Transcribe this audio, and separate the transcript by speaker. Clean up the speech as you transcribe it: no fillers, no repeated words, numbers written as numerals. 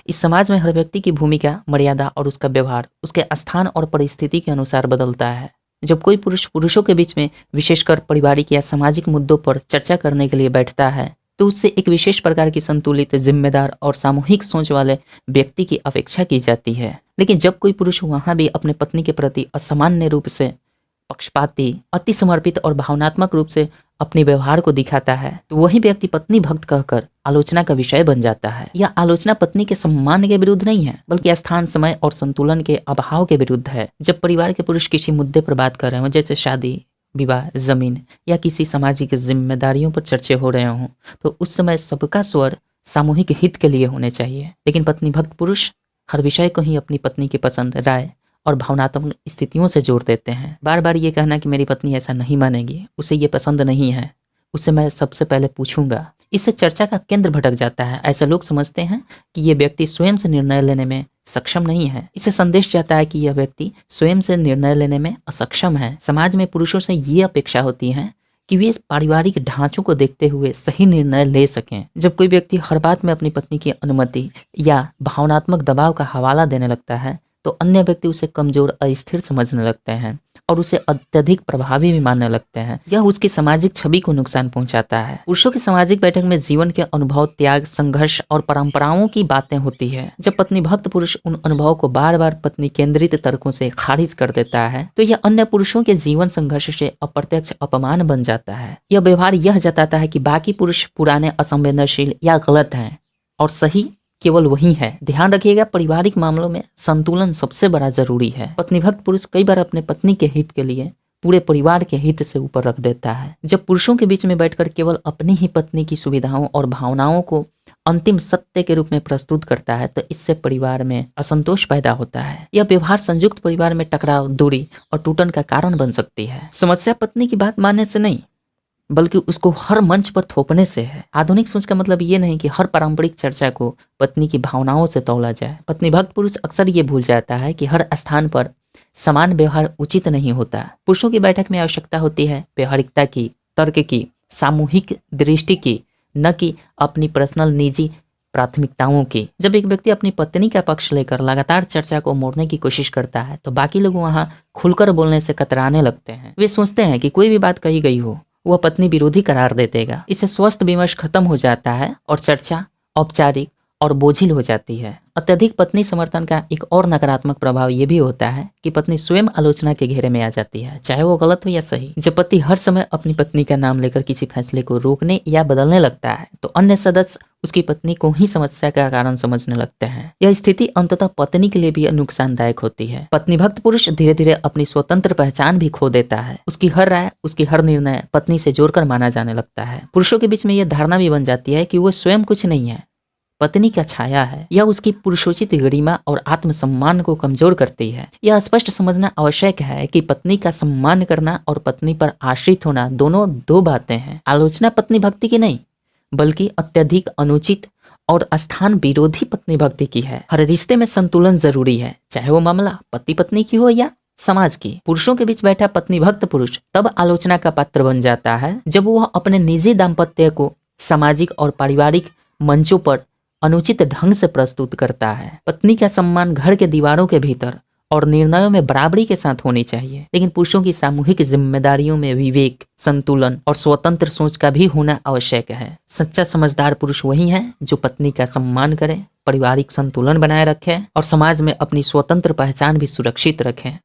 Speaker 1: इस समाज में हर व्यक्ति की भूमिका, मर्यादा और उसका व्यवहार उसके स्थान और परिस्थिति के अनुसार बदलता है। जब कोई पुरुष पुरुषों के बीच में विशेषकर पारिवारिक या सामाजिक मुद्दों पर चर्चा करने के लिए बैठता है, तो उससे एक विशेष प्रकार की संतुलित, जिम्मेदार और सामूहिक सोच वाले व्यक्ति की अपेक्षा की जाती है। लेकिन जब कोई पुरुष वहाँ भी अपने पत्नी के प्रति असामान्य रूप से पक्षपाती, अति समर्पित और भावनात्मक रूप से अपने व्यवहार को दिखाता है, तो वही व्यक्ति पत्नी भक्त कहकर आलोचना का विषय बन जाता है। यह आलोचना पत्नी के सम्मान के विरुद्ध नहीं है, बल्कि स्थान, समय और संतुलन के अभाव के विरुद्ध है। जब परिवार के पुरुष किसी मुद्दे पर बात कर रहे हो, जैसे शादी, विवाह, जमीन या किसी सामाजिक जिम्मेदारियों पर चर्चे हो रहे हों, तो उस समय सबका स्वर सामूहिक हित के लिए होने चाहिए। लेकिन पत्नी भक्त पुरुष हर विषय को ही अपनी पत्नी की पसंद, राय और भावनात्मक स्थितियों से जोड़ देते हैं। बार बार ये कहना कि मेरी पत्नी ऐसा नहीं मानेगी, उसे ये पसंद नहीं है, उसे मैं सबसे पहले पूछूंगा, इससे चर्चा का केंद्र भटक जाता है। ऐसे लोग समझते हैं कि ये व्यक्ति स्वयं से निर्णय लेने में सक्षम नहीं है। इससे संदेश जाता है कि यह व्यक्ति स्वयं से निर्णय लेने में असक्षम है। समाज में पुरुषों से ये अपेक्षा होती है कि वे पारिवारिक ढांचों को देखते हुए सही निर्णय ले सकें। जब कोई व्यक्ति हर बात में अपनी पत्नी की अनुमति या भावनात्मक दबाव का हवाला देने लगता है, तो अन्य व्यक्ति उसे कमजोर, अस्थिर समझने लगते हैं और उसे अत्यधिक प्रभावी भी मानने लगते हैं। यह उसकी सामाजिक छवि को नुकसान पहुंचाता है। पुरुषों की सामाजिक बैठक में जीवन के अनुभव, त्याग, संघर्ष और परंपराओं की बातें होती है। जब पत्नी भक्त पुरुष उन अनुभवों को बार बार पत्नी केंद्रित तर्कों से खारिज कर देता है, तो यह अन्य पुरुषों के जीवन संघर्ष से अप्रत्यक्ष अपमान बन जाता है। यह व्यवहार यह जताता है कि बाकी पुरुष पुराने, असंवेदनशील या गलत हैं और सही केवल वही है। ध्यान रखिएगा, पारिवारिक मामलों में संतुलन सबसे बड़ा जरूरी है। पत्नी भक्त पुरुष कई बार अपने पत्नी के हित के लिए पूरे परिवार के हित से ऊपर रख देता है। जब पुरुषों के बीच में बैठकर केवल अपनी ही पत्नी की सुविधाओं और भावनाओं को अंतिम सत्य के रूप में प्रस्तुत करता है, तो इससे परिवार में असंतोष पैदा होता है। यह व्यवहार संयुक्त परिवार में टकराव, दूरी और टूटन का कारण बन सकती है। समस्या पत्नी की बात मानने से नहीं, बल्कि उसको हर मंच पर थोपने से है। आधुनिक सोच का मतलब ये नहीं कि हर पारंपरिक चर्चा को पत्नी की भावनाओं से तौला जाए। पत्नी भक्त पुरुष अक्सर ये भूल जाता है कि हर स्थान पर समान व्यवहार उचित नहीं होता। पुरुषों की बैठक में आवश्यकता होती है व्यवहारिकता की, तर्क की, सामूहिक दृष्टि की, न कि अपनी पर्सनल निजी प्राथमिकताओं की। जब एक व्यक्ति अपनी पत्नी का पक्ष लेकर लगातार चर्चा को मोड़ने की कोशिश करता है, तो बाकी लोग वहां खुलकर बोलने से कतराने लगते हैं। वे सोचते हैं कि कोई भी बात कही गई हो वह पत्नी विरोधी करार दे देगा। इससे स्वस्थ विमर्श खत्म हो जाता है और चर्चा औपचारिक और बोझिल हो जाती है। अत्यधिक पत्नी समर्थन का एक और नकारात्मक प्रभाव ये भी होता है कि पत्नी स्वयं आलोचना के घेरे में आ जाती है, चाहे वो गलत हो या सही। जब पति हर समय अपनी पत्नी का नाम लेकर किसी फैसले को रोकने या बदलने लगता है, तो अन्य सदस्य उसकी पत्नी को ही समस्या का कारण समझने लगते हैं। यह स्थिति अंततः पत्नी के लिए भी नुकसानदायक होती है। पत्नी भक्त पुरुष धीरे धीरे अपनी स्वतंत्र पहचान भी खो देता है। उसकी हर राय, उसकी हर निर्णय पत्नी से जोड़कर माना जाने लगता है। पुरुषों के बीच में यह धारणा भी बन जाती है कि वो स्वयं कुछ नहीं है, पत्नी का छाया है। यह उसकी पुरुषोचित गरिमा और आत्मसम्मान को कमजोर करती है। यह स्पष्ट समझना आवश्यक है कि पत्नी का सम्मान करना और पत्नी पर आश्रित होना दोनों दो बातें हैं। आलोचना पत्नी भक्ति की नहीं, बल्कि अत्यधिक अनुचित और स्थान विरोधी पत्नी भक्ति की है। हर रिश्ते में संतुलन जरूरी है, चाहे वो मामला पति पत्नी की हो या समाज की। पुरुषों के बीच बैठा पत्नी भक्त पुरुष तब आलोचना का पात्र बन जाता है जब वह अपने निजी दाम्पत्य को सामाजिक और पारिवारिक मंचों पर अनुचित ढंग से प्रस्तुत करता है। पत्नी का सम्मान घर के दीवारों के भीतर और निर्णयों में बराबरी के साथ होनी चाहिए, लेकिन पुरुषों की सामूहिक जिम्मेदारियों में विवेक, संतुलन और स्वतंत्र सोच का भी होना आवश्यक है। सच्चा समझदार पुरुष वही है जो पत्नी का सम्मान करे, पारिवारिक संतुलन बनाए रखे और समाज में अपनी स्वतंत्र पहचान भी सुरक्षित रखे।